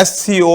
SCO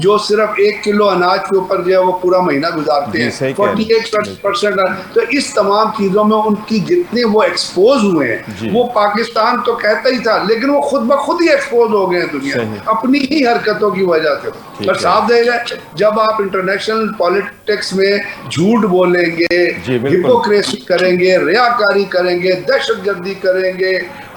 جو صرف 1 کلو اناج کے اوپر جو ہے وہ پورا مہینہ گزارتے ہیں, 48%. تو اس تمام چیزوں میں ان کی جتنے وہ ایکسپوز ہوئے ہیں, وہ پاکستان تو کہتا ہی تھا لیکن وہ خود بخود ہی ایکسپوز ہو گئے ہیں دنیا اپنی ہی حرکتوں کی وجہ سے. پر صاف دے گا جب آپ انٹرنیشنل پالیٹکس میں جھوٹ بولیں گے, ہپوکریسی کریں گے, ریاکاری کریں گے, دہشت گردی کریں گے,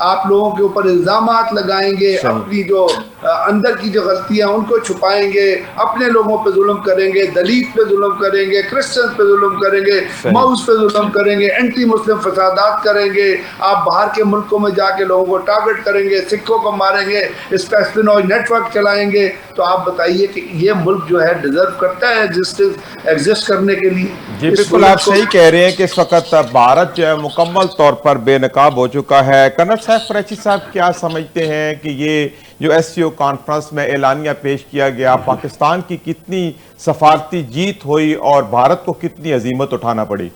آپ لوگوں کے اوپر الزامات لگائیں گے, اپنی جو اندر کی جو غلطیاں ان کو چھپائیں گے, اپنے لوگوں پہ ظلم کریں گے, دلت پہ ظلم کریں گے, کرسچن پہ ظلم کریں گے, ماؤس پہ ظلم کریں گے, اینٹی مسلم فسادات کریں گے, آپ باہر کے ملکوں میں جا کے لوگوں کو ٹارگٹ کریں گے, سکھوں کو ماریں گے, اس کا اسپینوج نیٹ ورک چلائیں گے, تو آپ بتائیے کہ یہ ملک جو ہے ڈیزرو کرتا ہے ایگزسٹ کرنے کے لیے؟ جی بالکل آپ صحیح کہہ رہے ہیں کہ اس وقت بھارت جو ہے مکمل طور پر بے نقاب ہو چکا ہے. کرنل صاحب قریشی صاحب کیا سمجھتے ہیں کہ یہ جو ایس سی او کانفرنس میں اعلانیہ پیش کیا گیا, پاکستان کی کتنی سفارتی جیت ہوئی اور بھارت کو کتنی عظیمت اٹھانا پڑی؟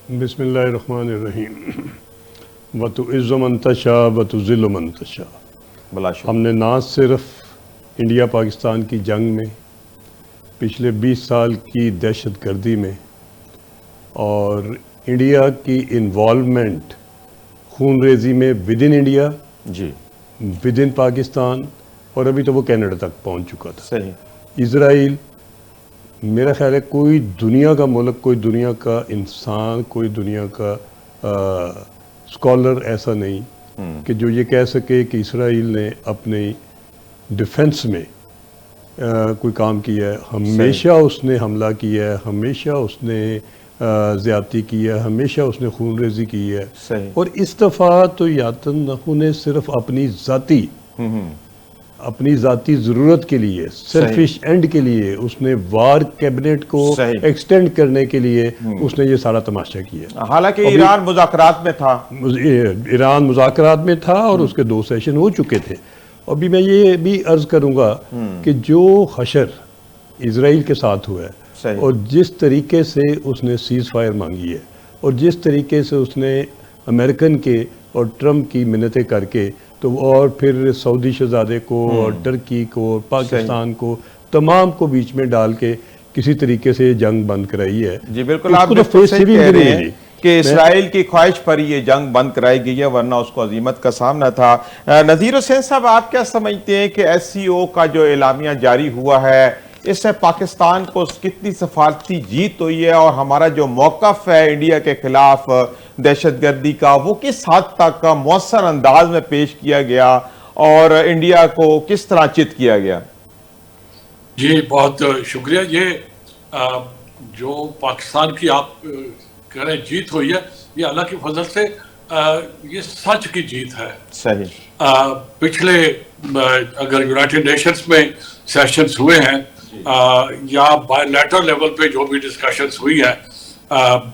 بسم اللہ الرحمن الرحیم. وَتُعِزُّ مَن تَشَاءُ وَتُذِلُّ مَن تَشَاءُ. ہم نے نہ صرف انڈیا پاکستان کی جنگ میں, پچھلے 20 سال کی دہشت گردی میں اور انڈیا کی انوالومنٹ خون ریزی میں with in India, with in Pakistan, اور ابھی تو وہ کینیڈا تک پہنچ چکا تھا. اسرائیل, میرا خیال ہے کوئی دنیا کا ملک, کوئی دنیا کا انسان, کوئی دنیا کا اسکالر ایسا نہیں کہ جو یہ کہہ سکے کہ اسرائیل نے اپنی ڈیفنس میں کوئی کام کیا ہے. ہمیشہ اس نے حملہ کیا ہے, ہمیشہ اس نے زیادتی کی ہے, ہمیشہ اس نے خون ریزی کی ہے. اور اس دفعہ تو یاتن نے صرف اپنی ذاتی ضرورت کے لیے, سیلفش اینڈ کے لیے اس نے وار کیبنٹ کو ایکسٹینڈ کرنے کے لیے اس نے یہ سارا تماشا کیا. حالانکہ ایران مذاکرات میں تھا, ایران مذاکرات میں تھا اور اس کے 2 سیشن ہو چکے تھے. ابھی میں یہ بھی عرض کروں گا کہ جو حشر اسرائیل کے ساتھ ہوا ہے اور جس طریقے سے اس نے سیز فائر مانگی ہے اور جس طریقے سے اس نے امریکن کے اور ٹرمپ کی منتیں کر کے تو اور پھر سعودی شہزادے کو اور ٹرکی کو اور پاکستان کو تمام کو بیچ میں ڈال کے کسی طریقے سے جنگ بند کرائی ہے. جی بالکل آپ صحیح کہہ رہے ہیں کہ اسرائیل کی خواہش پر یہ جنگ بند کرائی گئی ہے, ورنہ اس کو عظیمت کا سامنا تھا. نذیر حسین صاحب آپ کیا سمجھتے ہیں کہ ایس سی او کا جو اعلامیہ جاری ہوا ہے اس سے پاکستان کو کتنی سفارتی جیت ہوئی ہے, اور ہمارا جو موقف ہے انڈیا کے خلاف دہشت گردی کا وہ کس حد تک مؤثر انداز میں پیش کیا گیا اور انڈیا کو کس طرح چت کیا گیا؟ جی بہت شکریہ. یہ جو پاکستان کی آپ کہہ رہے ہیں جیت ہوئی ہے, یہ اللہ کی فضل سے یہ سچ کی جیت ہے. صحیح. پچھلے اگر یونائٹڈ نیشنز میں سیشنز ہوئے ہیں یا بائی لیٹرل لیول پہ جو بھی ڈسکشنز ہوئی ہیں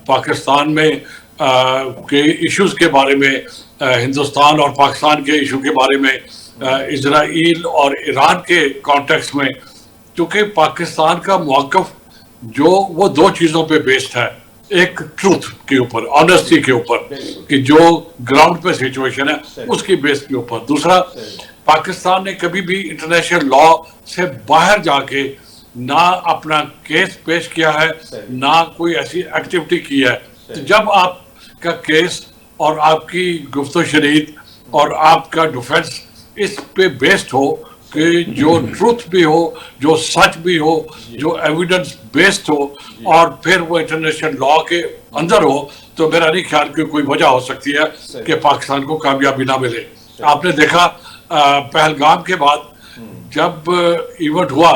پاکستان میں کے ایشوز کے بارے میں, ہندوستان اور پاکستان کے ایشو کے بارے میں, اسرائیل اور ایران کے کانٹیکس میں, کیونکہ پاکستان کا موقف جو وہ 2 چیزوں پہ بیسڈ ہے. ایک ٹروتھ کے اوپر, آنیسٹی کے اوپر کہ جو گراؤنڈ پہ سچویشن ہے اس کی بیس کے اوپر. دوسرا, پاکستان نے کبھی بھی انٹرنیشنل لا سے باہر جا کے نہ اپنا کیس پیش کیا ہے, نہ کوئی ایسی ایکٹیویٹی کی ہے. تو جب آپ کا کیس اور آپ کی گفت و شنید اور آپ کا ڈیفنس اس پہ بیسڈ ہو کہ جو ٹروتھ بھی ہو, جو سچ بھی ہو, جو ایویڈنس بیسڈ ہو, اور پھر وہ انٹرنیشنل لا کے اندر ہو, تو میرا نہیں خیال کہ کوئی وجہ ہو سکتی ہے کہ پاکستان کو کامیابی نہ ملے. آپ نے دیکھا پہلگام کے بعد جب ایونٹ ہوا,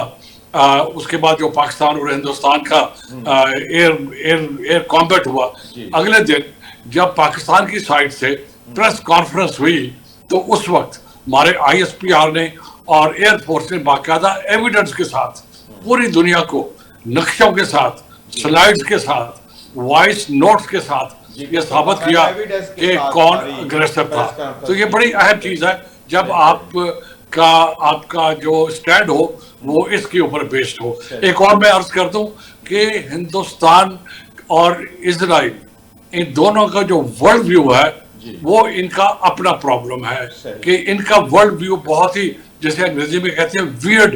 اس کے بعد جو پاکستان اور ہندوستان کا ایئر کامبیٹ ہوا, اگلے دن جب پاکستان کی سائڈ سے پریس کانفرنس ہوئی تو اس وقت ہمارے آئی ایس پی آر نے اور ایئر فورس نے باقاعدہ ایویڈنس کے ساتھ پوری دنیا کو نقشوں کے ساتھ, سلائیڈز کے ساتھ, وائس نوٹس کے ساتھ یہ ثابت کیا کہ کون اگریسر تھا. تو یہ بڑی اہم چیز ہے جب آپ کا جو سٹینڈ ہو وہ اس کے اوپر بیسڈ ہو. ایک اور میں عرض کر دوں کہ ہندوستان اور اسرائیل ان دونوں کا جو ورلڈ ویو ہے وہ ان کا اپنا پرابلم ہے کہ ان کا ورلڈ ویو بہت ہی, جیسے انگریزی میں کہتے ہیں ویئرڈ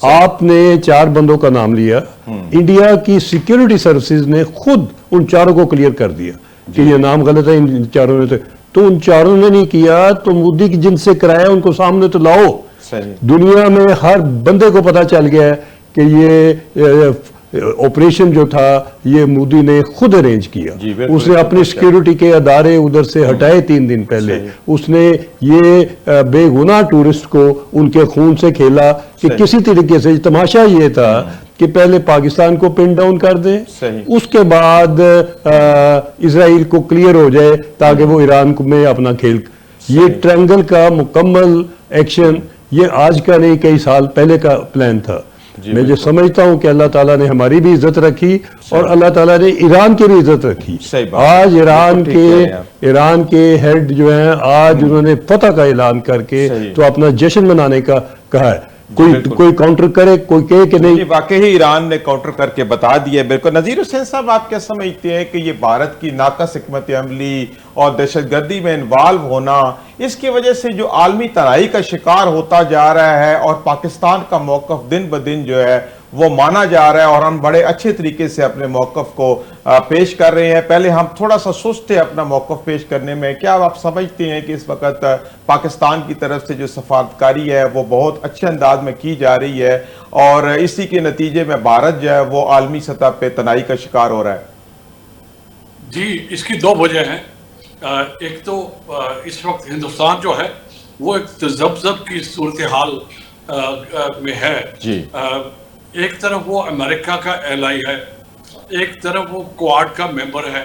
آپ نے 4 بندوں کا نام لیا، انڈیا کی سیکیورٹی سروسز نے خود ان 4 کو کلیئر کر دیا کہ یہ نام غلط ہے، ان 4 میں سے تو ان 4 نے نہیں کیا، تو مودی کی جن سے کرایا ان کو سامنے تو لاؤ۔ دنیا میں ہر بندے کو پتا چل گیا ہے کہ یہ آپریشن جو تھا یہ مودی نے خود ارینج کیا، اس نے اپنی سیکیورٹی کے ادارے ادھر سے ہٹائے 3 دن پہلے، اس نے یہ بے گناہ ٹورسٹ کو ان کے خون سے کھیلا کہ کسی طریقے سے تماشا یہ تھا کہ پہلے پاکستان کو پن ڈاؤن کر دیں، اس کے بعد اسرائیل کو کلیئر ہو جائے تاکہ وہ ایران میں اپنا کھیل۔ یہ ٹرینگل کا مکمل ایکشن یہ آج کا نہیں، کئی سال پہلے کا پلان تھا۔ میں جو سمجھتا ہوں کہ اللہ تعالیٰ نے ہماری بھی عزت رکھی اور اللہ تعالیٰ نے ایران کی بھی عزت رکھی۔ آج ایران کے ہیڈ جو ہیں آج انہوں نے فتح کا اعلان کر کے تو اپنا جشن منانے کا کہا ہے، کوئی کاؤنٹر کرے کوئی کہے کہ نہیں۔ واقعی ایران نے کاؤنٹر کر کے بتا دیا ہے۔ بالکل نذیر حسین صاحب، آپ کیا سمجھتے ہیں کہ یہ بھارت کی ناقص حکمت عملی اور دہشت گردی میں انوالو ہونا، اس کی وجہ سے جو عالمی تنائی کا شکار ہوتا جا رہا ہے اور پاکستان کا موقف دن بدن جو ہے وہ مانا جا رہا ہے اور ہم بڑے اچھے طریقے سے اپنے موقف کو پیش کر رہے ہیں، پہلے ہم تھوڑا سا سست تھے اپنا موقف پیش کرنے میں، کیا آپ سمجھتے ہیں کہ اس وقت پاکستان کی طرف سے جو سفارتکاری ہے وہ بہت اچھے انداز میں کی جا رہی ہے اور اسی کے نتیجے میں بھارت جو ہے وہ عالمی سطح پہ تنائی کا شکار ہو رہا ہے؟ جی، اس کی 2 وجہ ہیں۔ ایک تو اس وقت ہندوستان جو ہے وہ ایک تذبذب کی صورتحال میں ہے۔ ایک طرف وہ امریکہ کا ایلائی ہے، ایک طرف وہ کوآڈ کا ممبر ہے،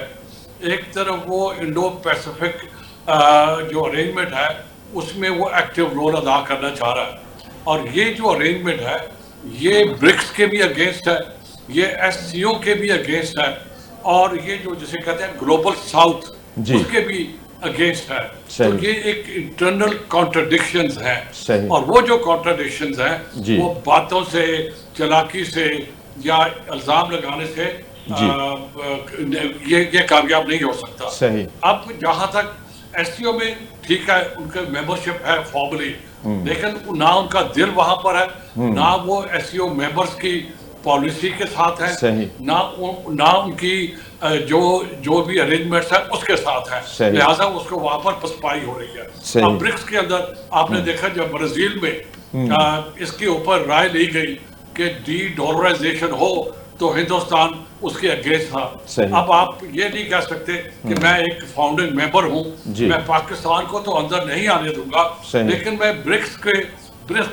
ایک طرف وہ انڈو پیسیفک جو ارینجمنٹ ہے اس میں وہ ایکٹیو رول ادا کرنا چاہ رہا ہے، اور یہ جو ارینجمنٹ ہے یہ برکس کے بھی اگینسٹ ہے، یہ ایس سی او کے بھی اگینسٹ ہے، اور یہ جو جسے کہتے ہیں گلوبل ساؤتھ اس کے بھی اگینسٹ ہے۔ تو یہ ایک انٹرنل کانٹرڈکشنز ہیں، اور وہ جو کانٹرڈکشنز ہیں وہ باتوں سے، چلاکی سے یا الزام لگانے سے یہ کامیاب نہیں ہو سکتا۔ اب جہاں تک ایس سی او میں ٹھیک ہے ان کا ممبرشپ ہے فارملی، لیکن نہ ان کا دل وہاں پر ہے، نہ وہ ایس سی او ممبرز کی پالیسی کے ساتھ ہے، نہ ان کی جو بھی ارینجمنٹس ہیں اس کے ساتھ ہے، لہٰذا اس کو وہاں پر پسپائی ہو رہی ہے۔ اب برکس کے اندر آپ نے دیکھا جب برازیل میں اس کے اوپر رائے لی گئی کہ ڈی ڈالرائزیشن ہو تو ہندوستان اس کے اگینسٹ تھا۔ اب آپ یہ نہیں کہہ سکتے کہ میں ایک فاؤنڈنگ ممبر ہوں، میں پاکستان کو تو اندر نہیں آنے دوں گا لیکن میں برکس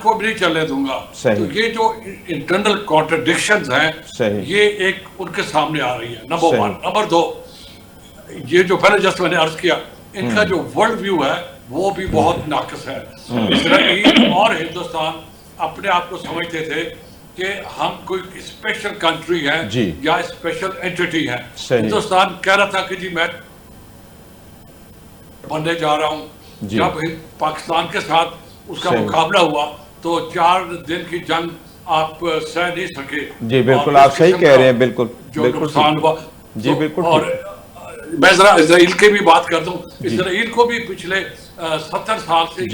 کو بھی نہیں چلنے دوں گا۔ تو یہ جو انٹرنل کانٹرڈکشنز ہیں یہ ایک ان کے سامنے آ رہی ہے، نمبر 1۔ نمبر 2، یہ جو پہلے جس میں نے عرض کیا ان کا جو ورلڈ ویو ہے وہ بھی بہت ناقص ہے۔ اسرائیل اور ہندوستان اپنے آپ کو سمجھتے تھے کہ ہم کوئی اسپیشل کنٹری ہے یا اسپیشل اینٹیٹی ہے۔ ہندوستان کہہ رہا تھا کہ جی میں بننے جا رہا ہوں۔ جب پاکستان کے ساتھ اس کا مقابلہ ہوا تو 4 دن کی جنگ آپ سہ نہیں سکے۔ جی بالکل، آپ صحیح کہہ رہے ہیں، بالکل جو نقصان ہوا۔ جی بالکل۔ اور میں ذرا اسرائیل کی بھی بات کر دوں، اسرائیل کو بھی پچھلے 70 سال سے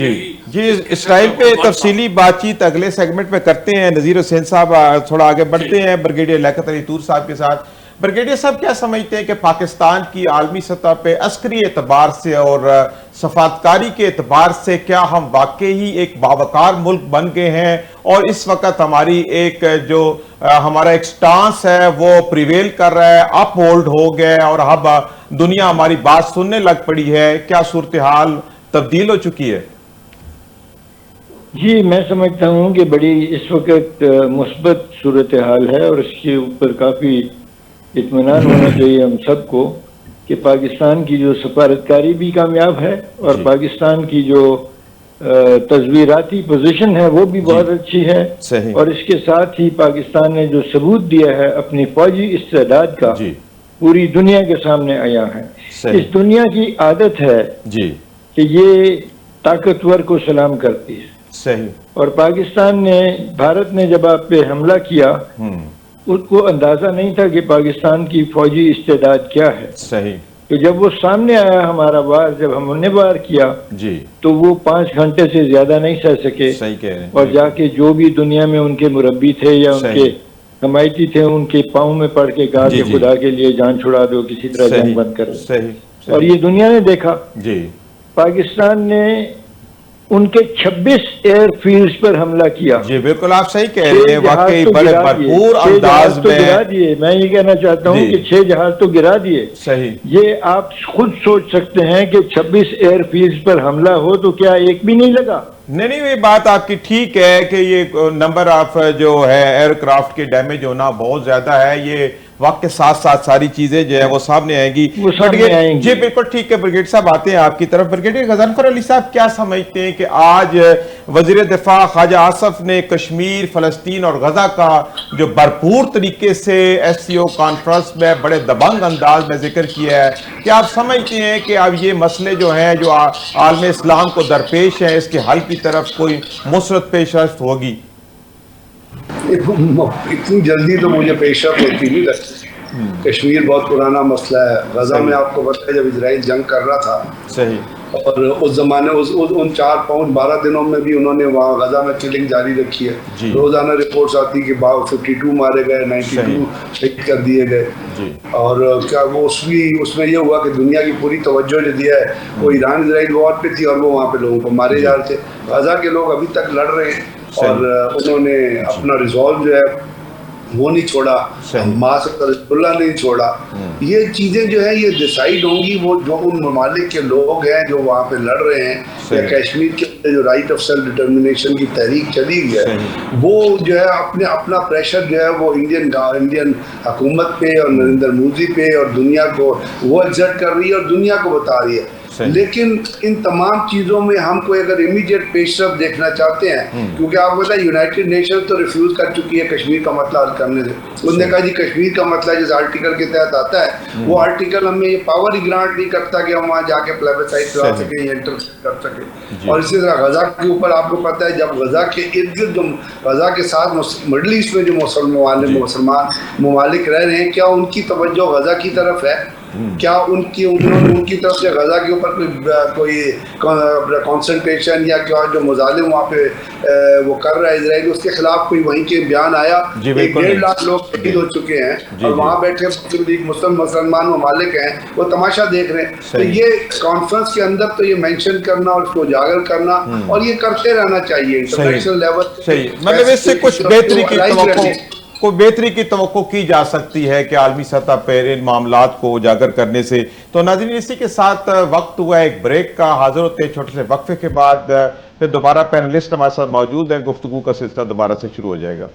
جی اسرائیل پہ تفصیلی بات چیت اگلے سیگمنٹ میں کرتے ہیں۔ نذیر حسین صاحب تھوڑا آگے بڑھتے ہیں بریگیڈیئر لیاقت علی طور صاحب کے ساتھ۔ بریگیڈیئر صاحب کیا سمجھتے ہیں کہ پاکستان کی عالمی سطح پہ عسکری اعتبار سے اور سفارتکاری کے اعتبار سے کیا ہم واقعی ایک باوقار ملک بن گئے ہیں اور اس وقت ہماری ایک جو ہمارا ایک سٹانس ہے وہ پریویل کر رہا ہے، اپ ہولڈ ہو گیا اور اب دنیا ہماری بات سننے لگ پڑی ہے؟ کیا صورتحال تبدیل ہو چکی ہے؟ جی میں سمجھتا ہوں کہ بڑی اس وقت مثبت صورتحال ہے اور اس کے اوپر کافی اطمینان ہونا چاہیے ہم سب کو کہ پاکستان کی جو سفارتکاری بھی کامیاب ہے اور پاکستان کی جو تصویراتی پوزیشن ہے وہ بھی بہت اچھی ہے، اور اس کے ساتھ ہی پاکستان نے جو ثبوت دیا ہے اپنی فوجی استعداد کا پوری دنیا کے سامنے آیا ہے۔ اس دنیا کی عادت ہے کہ یہ طاقتور کو سلام کرتی ہے، اور پاکستان نے، بھارت نے جب آپ پہ حملہ کیا اس کو اندازہ نہیں تھا کہ پاکستان کی فوجی استعداد کیا ہے، تو جب وہ سامنے آیا ہمارا وار، جب ہم نے وار کیا جی تو وہ 5 گھنٹے سے زیادہ نہیں سہ سکے، صحیح کہہ رہے ہیں، اور جا کے جو بھی دنیا میں ان کے مربی تھے یا ان صحیح، کے حمایتی تھے ان کے پاؤں میں پڑ کے کہا جی، کہ جی، خدا کے لیے جان چھڑا دو، کسی طرح جنگ بند کرو، صحیح اور یہ دنیا نے دیکھا۔ جی پاکستان نے ان کے 26 ایئر فیلڈز پر حملہ کیا، جی بالکل آپ صحیح کہہ رہے ہیں، 6 جہاز واقعی تو بڑے گرا دیے، بھرپور 6 انداز جہاز تو میں گرا دیے۔ میں یہ کہنا چاہتا ہوں جی، کہ 6 جہاز تو گرا دیے۔ صحیح، یہ آپ خود سوچ سکتے ہیں کہ 26 ایئر فیلڈز پر حملہ ہو تو کیا ایک بھی نہیں لگا؟ نہیں یہ بات آپ کی ٹھیک ہے کہ یہ نمبر آف جو ہے ایئر کرافٹ کے ڈیمیج ہونا بہت زیادہ ہے، یہ وقت کے ساتھ ساتھ ساری چیزیں جو ہے وہ سامنے آئیں گی، وہ سامنے آئیں گی۔ جی بالکل ٹھیک ہے۔ بریگیڈ صاحب آتے ہیں آپ کی طرف۔ بریگیڈیئر غضنفر علی صاحب کیا سمجھتے ہیں کہ آج وزیر دفاع خواجہ آصف نے کشمیر، فلسطین اور غزہ کا جو بھرپور طریقے سے ایس سی او کانفرنس میں بڑے دبنگ انداز میں ذکر کیا ہے، کیا آپ سمجھتے ہیں کہ اب یہ مسئلے جو ہیں جو عالم اسلام کو درپیش ہیں اس کے حل کی طرف کوئی مثبت پیش رفت ہوگی؟ اتنی جلدی تو مجھے پیش رفت ہوتی نہیں لگتی۔ کشمیر بہت پرانا مسئلہ ہے۔ غزہ میں آپ کو پتہ ہے جب اسرائیل جنگ کر رہا تھا، صحیح، اور اس زمانے ان 4 پاؤنڈ 12 دنوں میں بھی انہوں نے وہاں غزہ میں کلنگ جاری رکھی ہے۔ جی، روزانہ رپورٹس آتی کہ 52 مارے گئے، 92 شہید کر دیے گئے۔ جی، اور کیا وہ اس میں یہ ہوا کہ دنیا کی پوری توجہ جو دیا ہے وہ ایران اسرائیل وار پہ تھی، اور وہ وہاں پہ لوگوں کو مارے جا رہے تھے۔ غزہ کے لوگ ابھی تک لڑ رہے ہیں، اور انہوں نے اپنا ریزالو جو ہے وہ نہیں چھوڑا، حماس اور حزب اللہ نہیں چھوڑا۔ یہ چیزیں جو ہیں یہ ڈیسائیڈ ہوں گی، وہ جو ان ممالک کے لوگ ہیں جو وہاں پہ لڑ رہے ہیں، یا کشمیر کے اندر جو رائٹ آف سیلف ڈٹرمنیشن کی تحریک چلی گئی ہے، وہ جو ہے اپنا پریشر جو ہے وہ انڈین حکومت پہ اور نریندر مودی پہ اور دنیا کو وہ ایگزرٹ کر رہی ہے اور دنیا کو بتا رہی ہے۔ لیکن ان تمام چیزوں میں ہم کو اگر امیڈیٹ پیش رفت دیکھنا چاہتے ہیں، کیونکہ آپ کو پتہ ہے یونائٹڈ نیشن تو ریفیوز کر چکی ہے کشمیر کا مسئلہ حل کرنے سے۔ انہوں نے کہا جی کشمیر کا مسئلہ جس آرٹیکل کے تحت آتا ہے وہ آرٹیکل ہمیں یہ پاور ہی گرانٹ نہیں کرتا کہ ہم وہاں جا کے پلیبسائٹ کرا سکیں یا انٹر کر سکیں۔ اور اسی طرح غزہ کے اوپر آپ کو پتہ ہے جب غزہ کے ارد گرد جو غزہ کے ساتھ مڈل ایسٹ میں جو مسلمان ممالک رہ رہے ہیں، کیا ان کی توجہ غزہ کی طرف ہے؟ کیا ان کی طرف سے غزہ کے اوپر کوئی کانسنٹریشن یا کیا جو مظالم وہاں پہ وہ کر رہا ہے اسرائیل، اس کے خلاف کوئی وہیں کے بیان آیا؟ 1.5 لاکھ لوگ شہید ہو چکے ہیں، اور وہاں بیٹھے مسلمان ممالک ہیں وہ تماشا دیکھ رہے ہیں۔ تو یہ کانفرنس کے اندر تو یہ مینشن کرنا اور اس کو اجاگر کرنا اور یہ کرتے رہنا چاہیے انٹرنیشنل لیول۔ صحیح، مطلب اس سے کچھ بہتری کی توقع کی جا سکتی ہے کہ عالمی سطح پر ان معاملات کو اجاگر کرنے سے۔ تو ناظرین اسی کے ساتھ وقت ہوا ایک بریک کا، حاضر ہوتے ہیں چھوٹے سے وقفے کے بعد، پھر دوبارہ پینلسٹ ہمارے ساتھ موجود ہیں، گفتگو کا سلسلہ دوبارہ سے شروع ہو جائے گا۔